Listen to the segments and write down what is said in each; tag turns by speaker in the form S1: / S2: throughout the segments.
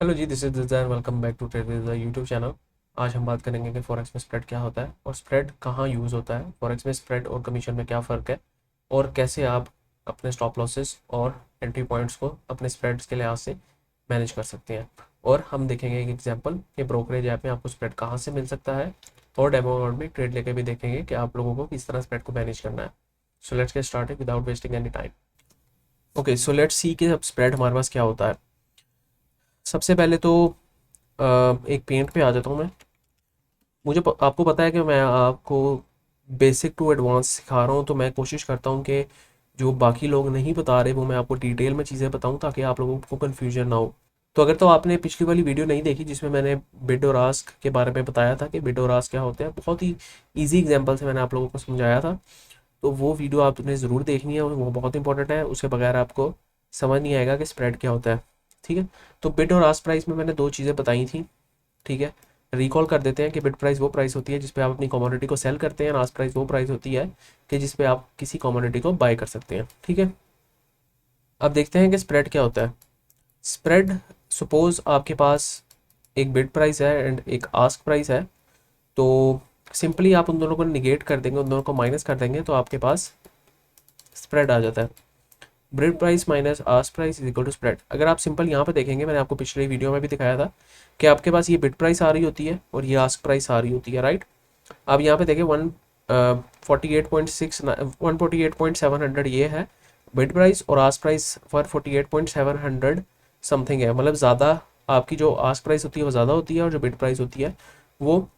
S1: Hello ji, this is दिज़ार। Welcome back to trade with YouTube channel. आज हम बात करेंगे कि फॉरेक्स में स्प्रेड क्या होता है और स्प्रेड कहाँ यूज़ होता है, फॉरेक्स में स्प्रेड और कमीशन में क्या फ़र्क है, और कैसे आप अपने स्टॉप लॉसेस और एंट्री पॉइंट्स को अपने स्प्रेड्स के लिहाज से मैनेज कर सकते हैं। और हम देखेंगे एक एग्जांपल कि ब्रोकरेज ऐप में आपको स्प्रेड कहाँ से मिल सकता है, और डेमो मोड में ट्रेड लेके भी देखेंगे कि आप लोगों को किस तरह स्प्रेड को मैनेज करना है। So let's get started without wasting any time. Okay, so let's see कि अब स्प्रेड हमारे पास क्या होता है। सबसे पहले तो एक पेंट पे आ जाता हूँ मैं। आपको पता है कि मैं आपको बेसिक टू एडवांस सिखा रहा हूँ, तो मैं कोशिश करता हूँ कि जो बाकी लोग नहीं बता रहे वो मैं आपको डिटेल में चीज़ें बताऊँ ताकि आप लोगों को कन्फ्यूजन ना हो। तो अगर तो आपने पिछली वाली वीडियो नहीं देखी जिसमें मैंने बिड और आस्क के बारे में बताया था कि बिड और आस्क क्या होते हैं, बहुत ही ईजी एग्जांपल से मैंने आप लोगों को समझाया था, तो वो वीडियो आपने ज़रूर देखनी है, वो बहुत इंपॉर्टेंट है। उसके बगैर आपको समझ नहीं आएगा कि स्प्रेड क्या होता है। ठीक है, तो बिड और आस्क प्राइस में मैंने दो चीज़ें बताई थी। ठीक है, रिकॉल कर देते हैं कि बिड प्राइस वो प्राइस होती है जिस पे आप अपनी कमोडिटी को सेल करते हैं, आस्क प्राइस वो प्राइस होती है कि जिस पे आप किसी कमोडिटी को बाय कर सकते हैं। ठीक है, अब देखते हैं कि स्प्रेड क्या होता है। स्प्रेड, सपोज आपके पास एक बिड प्राइस है एंड एक आस्क प्राइस है, तो सिंपली आप उन दोनों को निगेट कर देंगे, उन दोनों को माइनस कर देंगे, तो आपके पास स्प्रेड आ जाता है। Bid price minus ask price is equal to spread. अगर आप सिंपल यहाँ पे देखेंगे, मैंने आपको पिछले वीडियो में भी दिखाया था कि आपके पास ये बिड प्राइस आ रही होती है और ये आस्क प्राइस आ रही होती है, राइट। अब यहाँ पे देखिए 148.700 ये है बिड प्राइस, और आस्क प्राइस 148.700 समथिंग है। मतलब ज़्यादा आपकी जो आस्क प्राइस होती है वो ज़्यादा होती है और जो बिड प्राइस होती है वो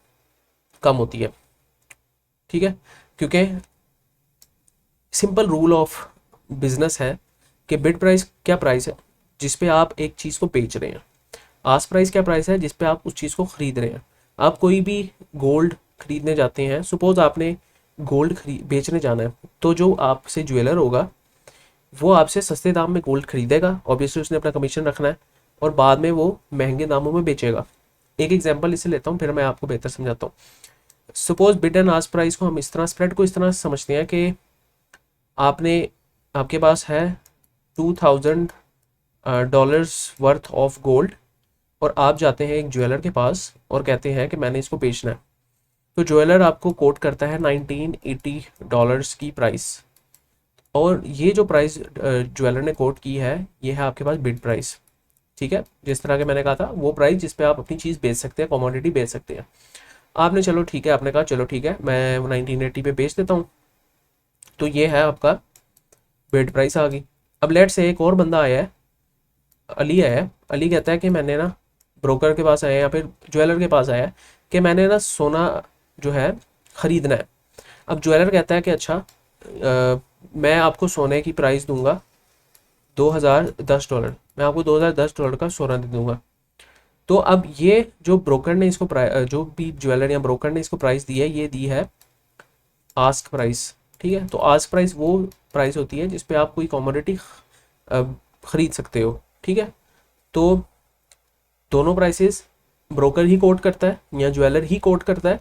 S1: कम होती है। ठीक है, क्योंकि सिंपल रूल ऑफ बिजनेस है कि बिड प्राइस क्या प्राइस है जिस पे आप एक चीज़ को बेच रहे हैं, आस्क प्राइस क्या प्राइस है जिस पे आप उस चीज़ को खरीद रहे हैं। आप कोई भी गोल्ड खरीदने जाते हैं, सपोज आपने गोल्ड खरीद बेचने जाना है, तो जो आपसे ज्वेलर होगा वो आपसे सस्ते दाम में गोल्ड खरीदेगा, ऑब्वियसली उसने अपना कमीशन रखना है, और बाद में वो महंगे दामों में बेचेगा। एक एग्जांपल इससे लेता हूँ, फिर मैं आपको बेहतर समझाता हूँ। Suppose bid and ask price को हम इस तरह, स्प्रेड को इस तरह समझते हैं कि आपने आपके पास है $2000 वर्थ ऑफ गोल्ड, और आप जाते हैं एक ज्वेलर के पास और कहते हैं कि मैंने इसको बेचना है। तो ज्वेलर आपको कोट करता है $1980 की प्राइस, और ये जो प्राइस ज्वेलर ने कोट की है ये है आपके पास बिड प्राइस। ठीक है, जिस तरह के मैंने कहा था वो प्राइस जिस पे आप अपनी चीज़ बेच सकते हैं, कमोडिटी बेच सकते हैं। आपने चलो ठीक है, आपने कहा चलो ठीक है मैं 1980 पे बेच देता हूँ, तो ये है आपका बिड प्राइस आ गई। अब लेट से एक और बंदा आया है, अली आया, अली कहता है कि मैंने ना, ब्रोकर के पास आया या फिर ज्वेलर के पास आया कि मैंने ना सोना जो है खरीदना है। अब ज्वेलर कहता है कि अच्छा, मैं आपको सोने की प्राइस दूंगा $2010, मैं आपको $2010 का सोना दे दूंगा। तो अब ये जो ब्रोकर ने इसको जो भी ज्वेलर या ब्रोकर ने इसको प्राइस दी है, ये दी है आस्क प्राइस। ठीक है, तो आस्क प्राइस वो प्राइस होती है जिस पे आप कोई कमोडिटी खरीद सकते हो। ठीक है, तो दोनों प्राइसेस ब्रोकर ही कोट करता है या ज्वेलर ही कोट करता है।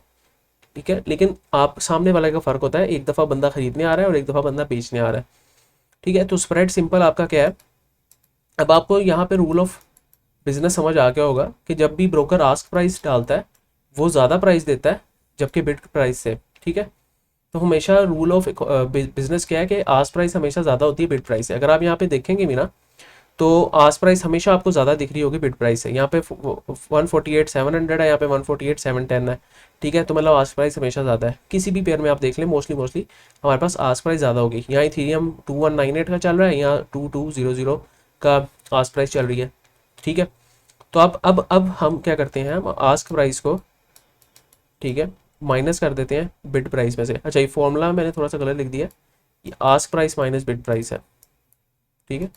S1: ठीक है, लेकिन आप सामने वाले का फ़र्क होता है, एक दफ़ा बंदा खरीदने आ रहा है और एक दफ़ा बंदा बेचने आ रहा है। ठीक है, तो स्प्रेड सिंपल आपका क्या है। अब आपको यहाँ पे रूल ऑफ बिजनेस समझ आ गया होगा कि जब भी ब्रोकर आस्क प्राइस डालता है वो ज़्यादा प्राइस देता है जबकि बिड प्राइस से। ठीक है, तो हमेशा रूल ऑफ बिजनेस क्या है कि आस्क प्राइस हमेशा ज़्यादा होती है बिड प्राइस से। अगर आप यहाँ पे देखेंगे भी ना, तो आस्क प्राइस हमेशा आपको ज़्यादा दिख रही होगी बिड प्राइस से। यहाँ पे 148,700 है, यहाँ पे 148,710 है। ठीक है, तो मतलब आस्क प्राइस हमेशा ज़्यादा है। किसी भी पेयर में आप देख लें, मोस्टली मोस्टली हमारे पास आस्क प्राइस ज़्यादा होगी। यहाँ इथीरियम 2198 का चल रहा है, यहाँ 2200 का आस्क प्राइस चल रही है। ठीक है, तो अब हम क्या करते हैं, हम आस्क प्राइस को, ठीक है, माइनस कर देते हैं बिड प्राइस में से। अच्छा, ये फॉर्मूला मैंने थोड़ा सा गलत लिख दिया, ये ask price minus bid price है। ठीक है,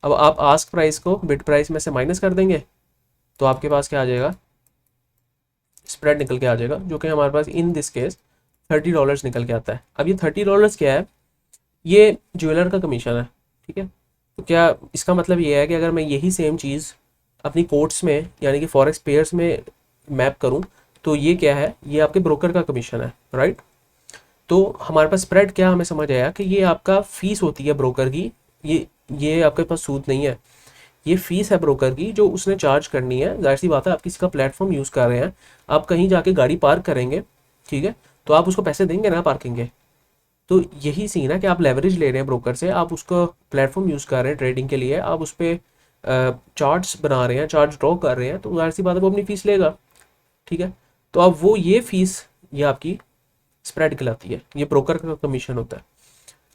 S1: अब आप आस्क प्राइस को बिड प्राइस में से माइनस कर देंगे तो आपके पास क्या आ जाएगा, स्प्रेड निकल के आ जाएगा, जो कि हमारे पास इन दिस केस $30 निकल के आता है। अब ये $30 क्या है, ये ज्वेलर का कमीशन है। ठीक है, तो क्या इसका मतलब ये है कि अगर मैं यही सेम चीज़ अपनी कोर्ट्स में यानी कि फॉरेक्स पेयर्स में मैप करूं, तो ये क्या है, ये आपके ब्रोकर का कमीशन है, राइट। तो हमारे पास स्प्रेड क्या, हमें समझ आया कि ये आपका फीस होती है ब्रोकर की, ये आपके पास सूद नहीं है। ये फीस है ब्रोकर की जो उसने चार्ज करनी है। जाहिर सी बात है, आप किसी का प्लेटफॉर्म यूज़ कर रहे हैं, आप कहीं जाके गाड़ी पार्क करेंगे, ठीक है, तो आप उसको पैसे देंगे ना पार्किंग के। तो यही सीन है कि आप लेवरेज ले रहे हैं ब्रोकर से, आप उसका प्लेटफॉर्म यूज़ कर रहे हैं ट्रेडिंग के लिए, आप उस पर चार्ट्स बना रहे हैं, चार्ज ड्रॉ कर रहे हैं, तो जाहिर सी बात है वो अपनी फ़ीस लेगा, ठीक है। तो अब वो ये फीस ये आपकी स्प्रेड कहलाती है, ये ब्रोकर का कमीशन होता है।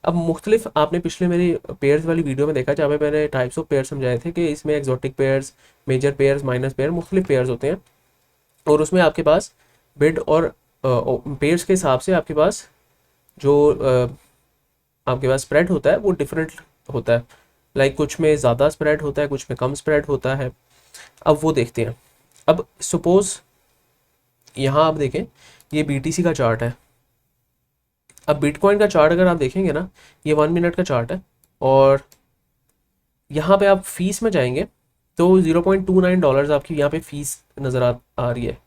S1: अब मुख्तलिफ आपने पिछले मेरी पेयर्स वाली वीडियो में देखा जहाँ पे मैंने टाइप्स ऑफ पेयर समझाए थे कि इसमें exotic pairs, major pairs, minus pair, मुख्तलिफ पेयर्स होते हैं, और उसमें आपके पास बिड और पेयर्स के हिसाब से आपके पास जो आपके पास स्प्रेड होता है वो डिफरेंट होता है। लाइक कुछ में ज़्यादा स्प्रेड होता है, कुछ में कम स्प्रेड होता है। अब वो देखते हैं। अब सपोज़ यहाँ आप देखें, ये BTC का चार्ट है। अब बिटकॉइन का चार्ट अगर आप देखेंगे ना, ये 1 मिनट का चार्ट है, और यहाँ पे आप फीस में जाएंगे तो $0.29 आपकी यहाँ पे फीस नज़र आ रही है,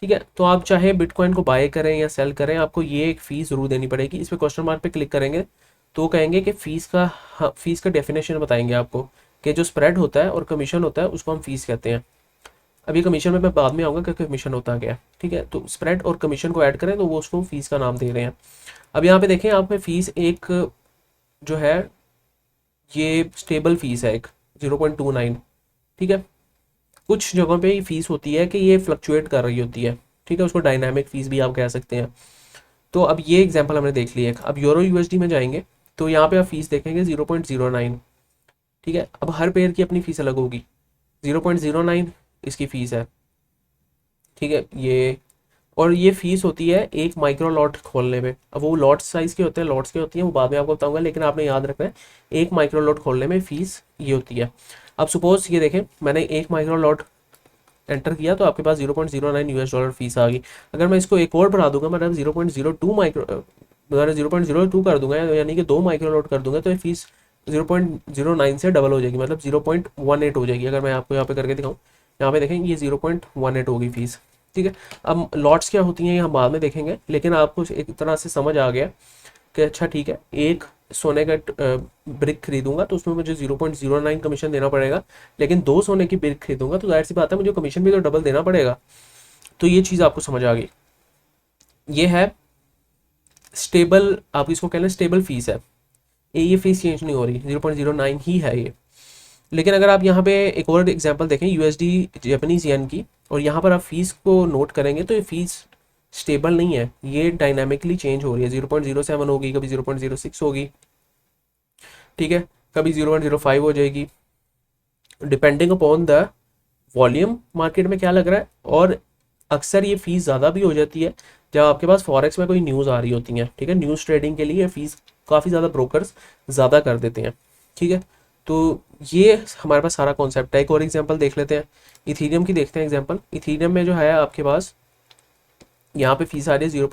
S1: ठीक है। तो आप चाहे बिटकॉइन को बाय करें या सेल करें, आपको ये एक फ़ीस ज़रूर देनी पड़ेगी। इस पर क्वेश्चन मार्क पे क्लिक करेंगे तो कहेंगे कि फ़ीस का, हाँ, फ़ीस का डेफिनेशन बताएंगे आपको कि जो स्प्रेड होता है और कमीशन होता है उसको हम फ़ीस कहते हैं। अभी कमीशन में मैं बाद में आऊँगा कि कमीशन होता क्या है, ठीक है। तो स्प्रेड और कमीशन को ऐड करें तो वो उसको फ़ीस का नाम दे रहे हैं। अब यहाँ पे देखें, आप में फ़ीस एक जो है ये स्टेबल फ़ीस है, एक 0.29, ठीक है। कुछ जगहों पे ये फ़ीस होती है कि ये फ्लक्चुएट कर रही होती है, ठीक है, उसको डायनामिक फ़ीस भी आप कह सकते हैं। तो अब ये एग्जांपल हमने देख लिया। अब यूरो USD में जाएंगे तो यहाँ पे आप फीस देखेंगे 0.09, ठीक है। अब हर पेयर की अपनी फ़ीस अलग होगी। 0.09 इसकी फ़ीस है, ठीक है। ये और ये फीस होती है एक माइक्रो लॉट खोलने में। अब वो लॉट साइज़ के होते हैं, लॉट्स के होती हैं, वो बाद में आपको बताऊंगा, लेकिन आपने याद रखना है एक माइक्रो लॉट खोलने में फ़ीस ये होती है। अब सपोज ये देखें, मैंने एक माइक्रो लॉट एंटर किया तो आपके पास $0.09 फीस आ गई। अगर मैं इसको एक और बढ़ा दूंगा, मतलब 0.02 माइक्रो, मैं 0.02 कर दूंगा, यानी कि 2 माइक्रो लॉट कर दूंगा, तो ये फीस 0.09 से डबल हो जाएगी, मतलब 0.18 हो जाएगी। अगर मैं आपको यहाँ पे करके दिखाऊँ, यहाँ पे देखें ये 0.18 होगी फीस, ठीक है। अब लॉट्स क्या होती हैं ये हम बाद में देखेंगे, लेकिन आपको एक तरह से समझ आ गया कि अच्छा ठीक है, एक सोने का ब्रिक खरीदूंगा तो उसमें मुझे 0.09 कमीशन देना पड़ेगा, लेकिन 2 सोने की ब्रिक खरीदूंगा तो जाहिर सी बात है मुझे कमीशन भी तो डबल देना पड़ेगा। तो ये चीज़ आपको समझ आ गई। ये है स्टेबल, आप इसको कह लें स्टेबल फीस है, ये फीस चेंज नहीं हो रही, 0.09 ही है ये। लेकिन अगर आप यहाँ पे एक और एग्जांपल देखें USD जापानीज येन की, और यहाँ पर आप फीस को नोट करेंगे तो ये फीस स्टेबल नहीं है, ये डायनामिकली चेंज हो रही है। 0.07 होगी, कभी 0.06 होगी, ठीक है, कभी 0.05 हो जाएगी, depending upon the volume market में क्या लग रहा है। और अक्सर ये फीस ज़्यादा भी हो जाती है जब आपके पास फॉरेक्स में कोई न्यूज़ आ रही होती है, ठीक है। न्यूज़ ट्रेडिंग के लिए फीस काफ़ी ज़्यादा ब्रोकर्स ज़्यादा कर देते हैं, ठीक है। तो ये हमारे पास सारा कॉन्सेप्ट है। एक और एग्जांपल देख लेते हैं, इथीरियम की देखते हैं एग्जांपल। इथीरियम में जो है आपके पास यहाँ पे फीस आ रही है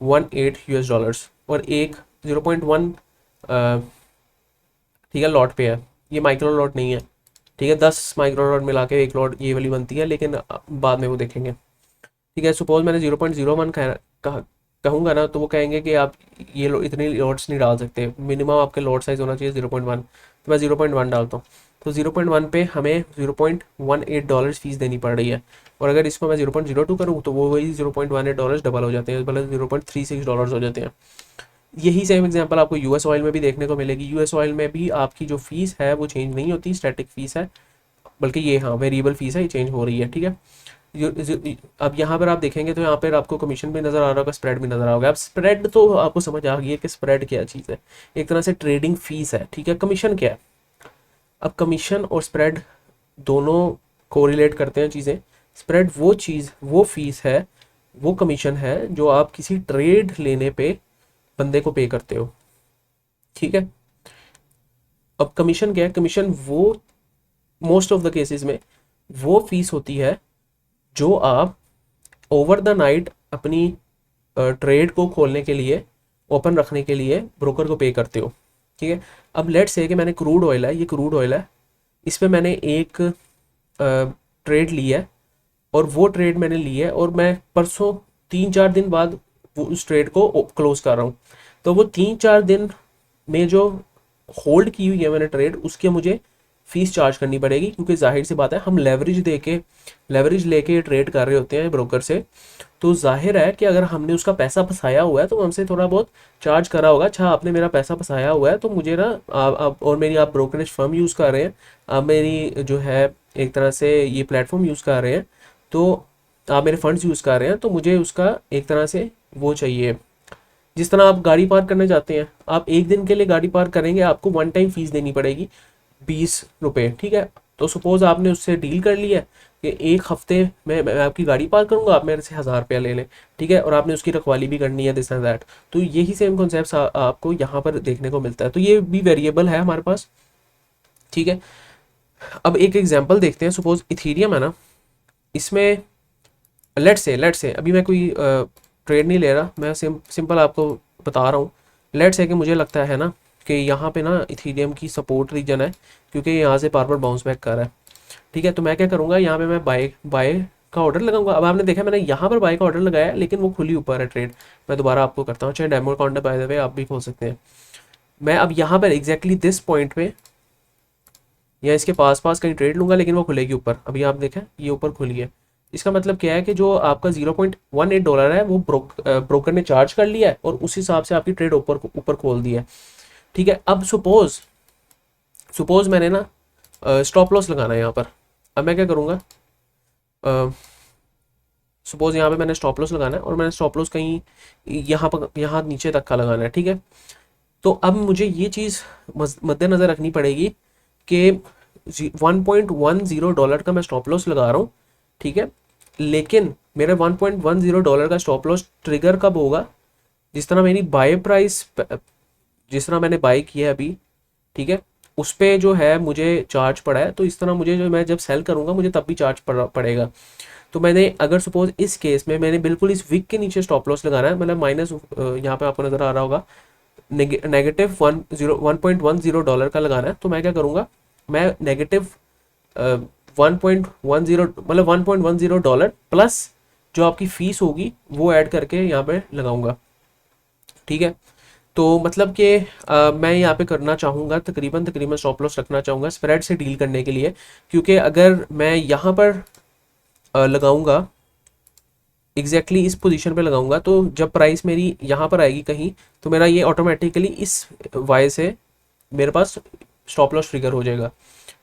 S1: $0.18, और एक 0.1 ठीक है लॉट पे है, ये माइक्रो लॉट नहीं है, ठीक है। 10 माइक्रो लॉट मिला के एक लॉट ये वाली बनती है, लेकिन बाद में वो देखेंगे, ठीक है। सपोज मैंने 0.01 कहूँगा ना, तो वो कहेंगे कि आप ये इतनी लॉट्स नहीं डाल सकते, मिनिमम आपके लॉट साइज होना चाहिए 0.1, तो मैं 0.1 डालता हूँ। तो 0.1 पे हमें $0.18 फीस देनी पड़ रही है, और अगर इसको मैं 0.02 करूँ तो वो वही $0.18 डबल हो जाते हैं, मतलब $0.36 हो जाते हैं। यही सेम एग्जांपल आपको US ऑयल में भी देखने को मिलेगी। US ऑयल में भी आपकी जो फीस है वो चेंज नहीं होती, स्टैटिक फीस है, बल्कि ये हाँ वेरिएबल फीस है, ये चेंज हो रही है, ठीक है। अब यहाँ पर आप देखेंगे तो यहाँ पर आपको कमीशन भी नज़र आ रहा होगा, स्प्रेड भी नज़र आ होगा। अब स्प्रेड तो आपको समझ आ गई है कि स्प्रेड क्या चीज़ है, एक तरह से ट्रेडिंग फीस है, ठीक है। कमीशन क्या है? अब कमीशन और स्प्रेड दोनों कोरिलेट करते हैं चीज़ें। स्प्रेड वो चीज़, वो फीस है, वो कमीशन है जो आप किसी ट्रेड लेने पे बंदे को पे करते हो, ठीक है। अब कमीशन क्या है? कमीशन वो मोस्ट ऑफ द केसेस में वो फीस होती है जो आप ओवर द नाइट अपनी ट्रेड को खोलने के लिए, ओपन रखने के लिए ब्रोकर को पे करते हो, ठीक है। अब लेट्स से कि मैंने क्रूड ऑयल है, ये क्रूड ऑयल है, इस पर मैंने एक ट्रेड ली है, और वो ट्रेड मैंने ली है, और मैं परसों 3-4 दिन बाद वो उस ट्रेड को क्लोज कर रहा हूँ। तो वो 3-4 दिन में जो होल्ड की हुई है मैंने ट्रेड, उसके मुझे फीस चार्ज करनी पड़ेगी, क्योंकि जाहिर सी बात है हम लेवरेज लेके ट्रेड कर रहे होते हैं ब्रोकर से, तो जाहिर है कि अगर हमने उसका पैसा फंसाया हुआ है तो हमसे थोड़ा बहुत चार्ज करा होगा। अच्छा, आपने मेरा पैसा फंसाया हुआ है तो मुझे ना आप और मेरी आप ब्रोकरेज फर्म यूज़ कर रहे हैं, आप मेरी जो है एक तरह से ये प्लेटफॉर्म यूज़ कर रहे हैं, तो आप मेरे फंड्स यूज़ कर रहे हैं, तो मुझे उसका एक तरह से वो चाहिए। जिस तरह आप गाड़ी पार्क करने जाते हैं, आप एक दिन के लिए गाड़ी पार्क करेंगे, आपको वन टाइम फीस देनी पड़ेगी 20 रुपये, ठीक है। तो सपोज आपने उससे डील कर लिया कि एक हफ्ते में मैं आपकी गाड़ी पार्क करूंगा, आप मेरे से 1000 रुपया ले लें, ठीक है, और आपने उसकी रखवाली भी करनी है, दिस एंड दैट। तो यही सेम कॉन्सेप्ट आपको यहाँ पर देखने को मिलता है। तो ये भी वेरिएबल है हमारे पास, ठीक है। अब एक एग्जाम्पल देखते हैं। सपोज इथीरियम है ना, इसमें लेट से अभी मैं कोई ट्रेड नहीं ले रहा, मैं सिंपल आपको बता रहा हूँ। लेट से कि मुझे लगता है ना कि यहाँ पे ना इथीरियम की सपोर्ट रीजन है, क्योंकि यहाँ से बार बार बाउंस बैक कर रहा है, ठीक है। तो मैं क्या करूँगा, यहाँ पे मैं बाय का ऑर्डर लगाऊंगा। अब आपने देखा मैंने यहाँ पर बाय का ऑर्डर लगाया, लेकिन वो खुली ऊपर है ट्रेड। मैं दोबारा आपको करता हूँ, चाहे demo account by the way आप भी खोल सकते हैं। मैं अब यहाँ पर एग्जैक्टली दिस पॉइंट पे या इसके पास पास कहीं ट्रेड लूंगा, लेकिन वो खुलेगी ऊपर। अभी आप देखें ये ऊपर खुली है। इसका मतलब क्या है कि जो आपका $0.18 है वो ब्रोकर ने चार्ज कर लिया है, और उस हिसाब से आपकी ट्रेड ऊपर ऊपर खोल दी है, ठीक है। अब सपोज मैंने ना स्टॉप लॉस लगाना है यहाँ पर। अब मैं क्या करूँगा, सपोज यहाँ पे मैंने स्टॉप लॉस लगाना है, और मैंने स्टॉप लॉस कहीं यहाँ नीचे तक का लगाना है, ठीक है। तो अब मुझे ये चीज़ मद्देनज़र रखनी पड़ेगी कि $1.10 का मैं स्टॉप लॉस लगा रहा हूँ, ठीक है। लेकिन मेरे $1.10 का स्टॉप लॉस ट्रिगर कब होगा, जिस तरह मेरी बाय प्राइस, जिस तरह मैंने बाय किया है अभी, ठीक है, उस पर जो है मुझे चार्ज पड़ा है, तो इस तरह मुझे जो मैं जब सेल करूँगा मुझे तब भी चार्ज पड़ेगा। तो मैंने अगर सपोज इस केस में मैंने बिल्कुल इस विक के नीचे स्टॉप लॉस लगाना है, मतलब माइनस, यहाँ पे आपको नज़र आ रहा होगा नेगेटिव $1.10 का लगाना है, तो मैं क्या करूँगा, मैं नेगेटिव 1.10 मतलब $1.10 प्लस जो आपकी फ़ीस होगी वो ऐड करके यहाँ पे लगाऊंगा, ठीक है। तो मतलब कि मैं यहाँ पे करना चाहूँगा तकरीबन स्टॉप लॉस रखना चाहूँगा स्प्रेड से डील करने के लिए, क्योंकि अगर मैं यहाँ पर लगाऊंगा एग्जैक्टली इस पोजीशन पे लगाऊंगा, तो जब प्राइस मेरी यहाँ पर आएगी कहीं, तो मेरा ये ऑटोमेटिकली इस वाई से मेरे पास स्टॉप लॉस ट्रिगर हो जाएगा,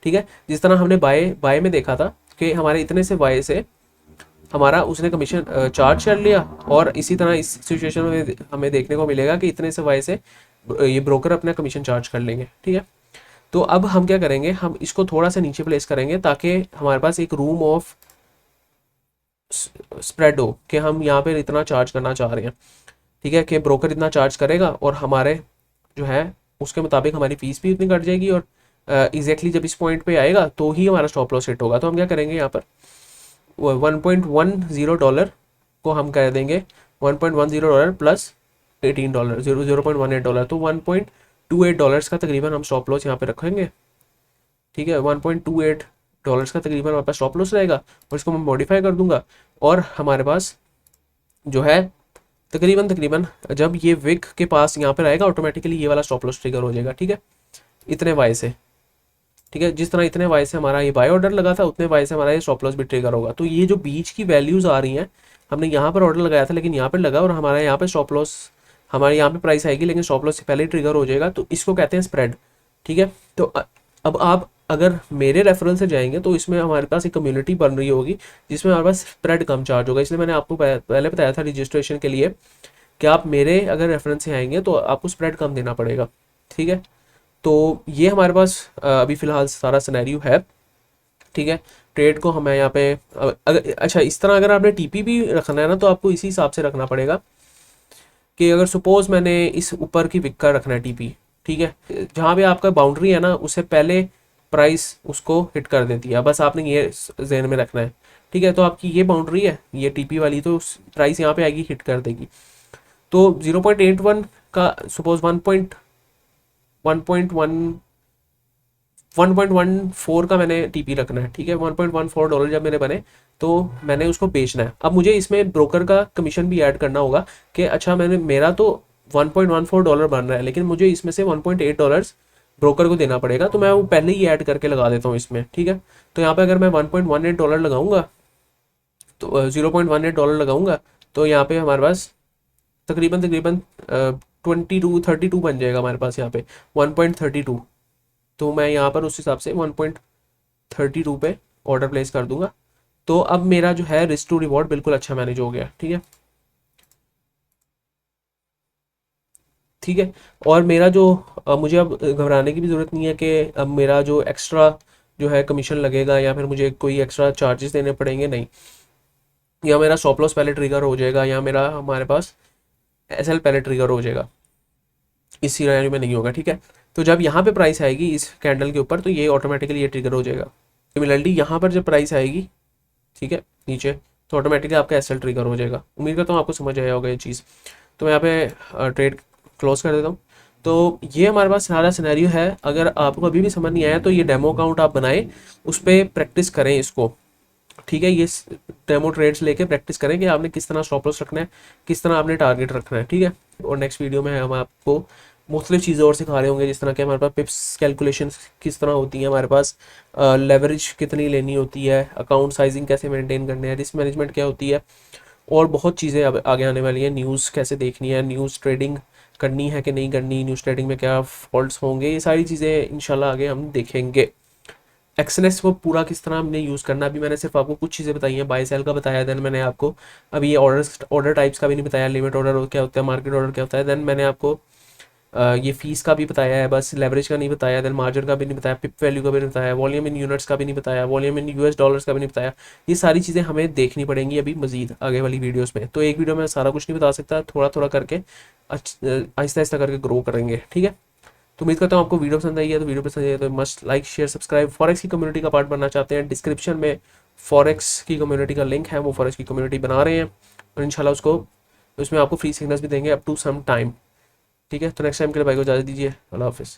S1: ठीक है। जिस तरह हमने बाय में देखा था कि हमारे इतने से वाई से हमारा उसने कमीशन चार्ज कर लिया, और इसी तरह इस सिचुएशन में हमें देखने को मिलेगा कि इतने से वाई से ये ब्रोकर अपना कमीशन चार्ज कर लेंगे, ठीक है। तो अब हम क्या करेंगे, हम इसको थोड़ा सा नीचे प्लेस करेंगे ताकि हमारे पास एक रूम ऑफ स्प्रेड हो कि हम यहाँ पे इतना चार्ज करना चाह रहे हैं, ठीक है, कि ब्रोकर इतना चार्ज करेगा और हमारे जो है उसके मुताबिक हमारी फीस भी उतनी कट जाएगी, और एग्जैक्टली जब इस पॉइंट पे आएगा तो ही हमारा स्टॉप लॉस हिट होगा। तो हम क्या करेंगे, यहाँ पर $1.10 को हम कह देंगे $1.10 प्लस $18 $0.18, तो $1.28 का तकरीबन हम स्टॉप लॉस यहाँ पे रखेंगे, ठीक है। $1.28 का तकरीबन हमारे पास स्टॉप लॉस रहेगा, और इसको मैं मॉडिफाई कर दूंगा, और हमारे पास जो है तकरीबन जब ये विक के पास यहाँ पर आएगा ऑटोमेटिकली ये वाला स्टॉप लॉस ट्रिगर हो जाएगा, ठीक है, इतने वाई से, ठीक है। जिस तरह इतने वाई से हमारा ये बाय ऑर्डर लगा था, उतने वाई से हमारा ये स्टॉप लॉस भी ट्रिगर होगा। तो ये जो बीच की वैल्यूज आ रही हैं, हमने यहाँ पर ऑर्डर लगाया था लेकिन यहाँ पर लगा, और हमारा यहाँ पे स्टॉप लॉस, हमारे यहाँ पे प्राइस आएगी लेकिन स्टॉप लॉस से पहले ही ट्रिगर हो जाएगा, तो इसको कहते हैं स्प्रेड, ठीक है। तो अब आप अगर मेरे रेफरल से जाएंगे तो इसमें हमारे पास एक कम्युनिटी बन रही होगी जिसमें हमारे पास स्प्रेड कम चार्ज होगा। इसलिए मैंने आपको पहले बताया था रजिस्ट्रेशन के लिए कि आप मेरे अगर रेफरेंस से आएंगे तो आपको स्प्रेड कम देना पड़ेगा, ठीक है। तो ये हमारे पास अभी फ़िलहाल सारा सिनेरियो है, ठीक है। ट्रेड को हमें यहाँ पे अगर अच्छा इस तरह अगर आपने टीपी भी रखना है ना, तो आपको इसी हिसाब से रखना पड़ेगा कि अगर सपोज मैंने इस ऊपर की विक का रखना है टीपी, ठीक है, जहाँ पे आपका बाउंड्री है ना उससे पहले प्राइस उसको हिट कर देती है, बस आपने ये जहन में रखना है, ठीक है। तो आपकी ये बाउंड्री है ये टीपी वाली, तो प्राइस यहाँ पे आएगी हिट कर देगी। तो 0.81 का सपोज 1.14 का मैंने टीपी रखना है, ठीक है। $1.14 जब मेरे बने तो मैंने उसको बेचना है। अब मुझे इसमें ब्रोकर का कमीशन भी ऐड करना होगा कि अच्छा मेरा तो $1.14 बन रहा है, लेकिन मुझे इसमें से $1.8 ब्रोकर को देना पड़ेगा, तो मैं वो पहले ही ऐड करके लगा देता हूँ इसमें, ठीक है। तो यहाँ पे अगर मैं $1.18 लगाऊंगा, तो $0.18 लगाऊंगा, तो यहाँ पे हमारे पास तकरीबन तकरीबन 2232 बन जाएगा हमारे पास यहाँ पे 1.32। तो मैं यहाँ पर उस हिसाब से 1.32 पे ऑर्डर प्लेस कर दूंगा। तो अब मेरा जो है रिस्क टू रिवॉर्ड बिल्कुल अच्छा मैनेज हो गया, ठीक है। ठीक है। और मेरा जो मुझे अब घबराने की भी ज़रूरत नहीं है कि अब मेरा जो एक्स्ट्रा जो है कमीशन लगेगा या फिर मुझे कोई एक्स्ट्रा चार्जेस देने पड़ेंगे, नहीं। या मेरा स्टॉप लॉस पहले ट्रिगर हो जाएगा, या मेरा हमारे पास एसएल पहले ट्रिगर हो जाएगा, इस सिनेरियो में नहीं होगा, ठीक है। तो जब यहाँ पे प्राइस आएगी इस कैंडल के ऊपर, तो ये ऑटोमेटिकली ये ट्रिगर हो जाएगा। सिमिलरली यहाँ पर जब प्राइस आएगी, ठीक है, नीचे, तो ऑटोमेटिकली आपका एसएल ट्रिगर हो जाएगा। उम्मीद करता हूँ आपको समझ आया होगा ये चीज़। तो मैं यहाँ पे ट्रेड क्लोज कर देता हूँ। तो ये हमारे पास सारा सिनेरियो है। अगर आपको अभी भी समझ नहीं आया तो ये डेमो अकाउंट आप बनाएं, उस पर प्रैक्टिस करें इसको, ठीक है। ये डेमो ट्रेड्स लेके प्रैक्टिस करें कि आपने किस तरह स्टॉप लॉस रखना है, किस तरह आपने टारगेट रखना है, ठीक है। और नेक्स्ट वीडियो में हम आपको मुख्तलिफ चीज़ें और सिखा रहे होंगे, जिस तरह के हमारे पास पिप्स कैलकुलेशन किस तरह होती है, हमारे पास लेवरेज कितनी लेनी होती है, अकाउंट साइजिंग कैसे मेंटेन करने हैं, रिस्क मैनेजमेंट क्या होती है, और बहुत चीज़ें अब आगे आने वाली हैं। न्यूज़ कैसे देखनी है, न्यूज़ ट्रेडिंग करनी है कि नहीं करनी, न्यूज़ ट्रेडिंग में क्या फॉल्ट्स होंगे, ये सारी चीज़ें इंशाल्लाह आगे हम देखेंगे। एक्सएलएस को पूरा किस तरह हमने यूज़ करना, अभी मैंने सिर्फ आपको कुछ चीज़ें बताई हैं। बाय सेल का बताया, देन मैंने आपको अभी ये ऑर्डर टाइप्स का भी नहीं बताया, लिमिट ऑर्डर क्या होता है, मार्केट ऑर्डर क्या होता है। देन मैंने आपको ये फीस का भी बताया है, बस लेवरेज का नहीं बताया, देन मार्जिन का भी नहीं बताया, पिप वैल्यू का भी नहीं बताया, वॉल्यूम इन यूनिट्स का भी नहीं बताया, वॉल्यूम इन यूएस डॉलर्स का भी नहीं बताया। ये सारी चीज़ें हमें देखनी पड़ेंगी अभी मजीद आगे वाली वीडियोस में। तो एक वीडियो में सारा कुछ नहीं बता सकता, थोड़ा थोड़ा करके आहिस्ता आहिस्ता करके ग्रो करेंगे, ठीक है। तो उम्मीद करता हूँ आपको वीडियो पसंद आई है। तो वीडियो पसंद आई है तो must like share subscribe. Forex की कम्युनिटी का पार्ट बनना चाहते हैं, डिस्क्रिप्शन में फॉरेक्स की कम्युनिटी का लिंक है, वो फॉरेक्स की कम्युनिटी बना रहे हैं, और इंशाल्लाह उसको उसमें आपको फ्री सिग्नल्स भी देंगे अप टू सम टाइम, ठीक है। तो नेक्स्ट टाइम के लिए भाई को इजाज़त दीजिए। अल्लाह हाफिज़।